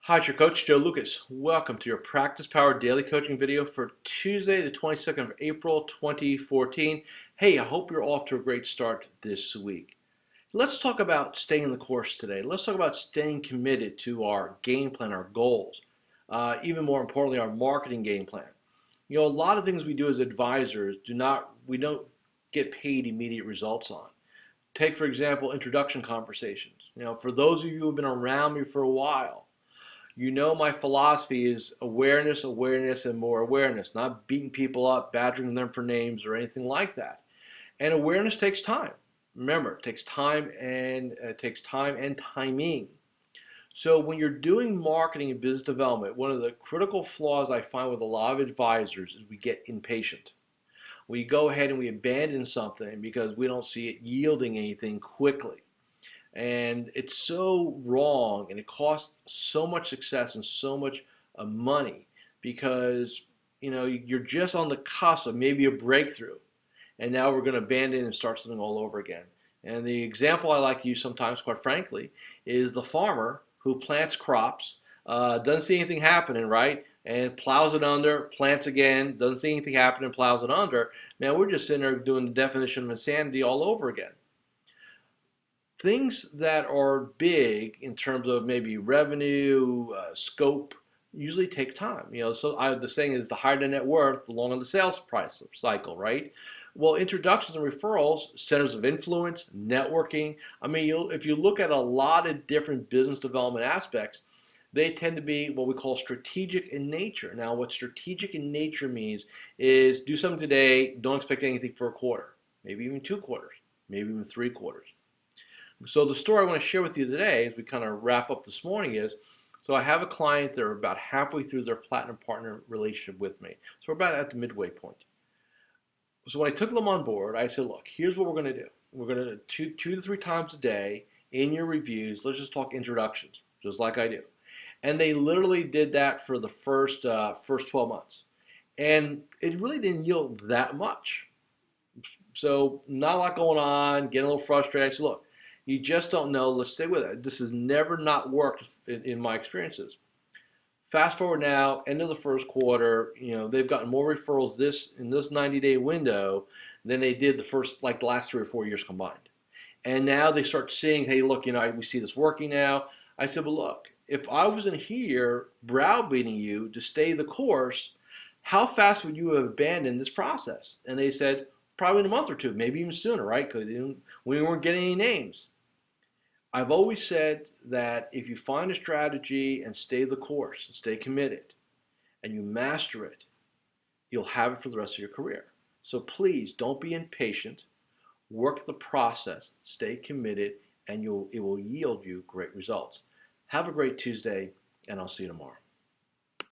Hi, it's your coach, Joe Lucas. Welcome to your Practice Power Daily Coaching video for Tuesday, the 22nd of April, 2014. Hey, I hope you're off to a great start this week. Let's talk about staying the course today. Let's talk about staying committed to our game plan, our goals, even more importantly, our marketing game plan. You know, a lot of things we do as advisors we don't get paid immediate results on. Take, for example, introduction conversations. You know, for those of you who have been around me for a while, you know my philosophy is awareness, awareness, and more awareness, not beating people up, badgering them for names or anything like that. And awareness takes time. Remember, it takes time and timing. So when you're doing marketing and business development, one of the critical flaws I find with a lot of advisors is we get impatient. We go ahead and we abandon something because we don't see it yielding anything quickly. And it's so wrong, and it costs so much success and so much money because you're just on the cusp of maybe a breakthrough, and now we're going to abandon and start something all over again. And the example I like to use sometimes, quite frankly, is the farmer who plants crops, doesn't see anything happening, right? And plows it under, plants again, doesn't see anything happening, plows it under. Now we're just sitting there doing the definition of insanity all over again. Things that are big in terms of maybe revenue, scope, usually take time. The saying is the higher the net worth, the longer the sales price cycle, right? Well, introductions and referrals, centers of influence, networking. I mean, if you look at a lot of different business development aspects, they tend to be what we call strategic in nature. Now, what strategic in nature means is do something today, don't expect anything for a quarter, maybe even 2 quarters, maybe even 3 quarters. So the story I want to share with you today, as we kind of wrap up this morning, is so I have a client. They're about halfway through their platinum partner relationship with me. So we're about at the midway point. So when I took them on board, I said, look, here's what we're going to do. We're going to two to three times a day in your reviews. Let's just talk introductions, just like I do. And they literally did that for the first 12 months, and it really didn't yield that much. So not a lot going on, getting a little frustrated. I said, look, you just don't know. Let's stay with it. This has never not worked in my experiences. Fast forward now, end of the first quarter, they've gotten more referrals in this 90-day window than they did the last 3 or 4 years combined. And now they start seeing, hey, look, we see this working now. I said, well, look, if I wasn't here browbeating you to stay the course, how fast would you have abandoned this process? And they said, probably in a month or two, maybe even sooner, right? Because we weren't getting any names. I've always said that if you find a strategy and stay the course and stay committed and you master it, you'll have it for the rest of your career. So please don't be impatient. Work the process, stay committed, and it will yield you great results. Have a great Tuesday, and I'll see you tomorrow.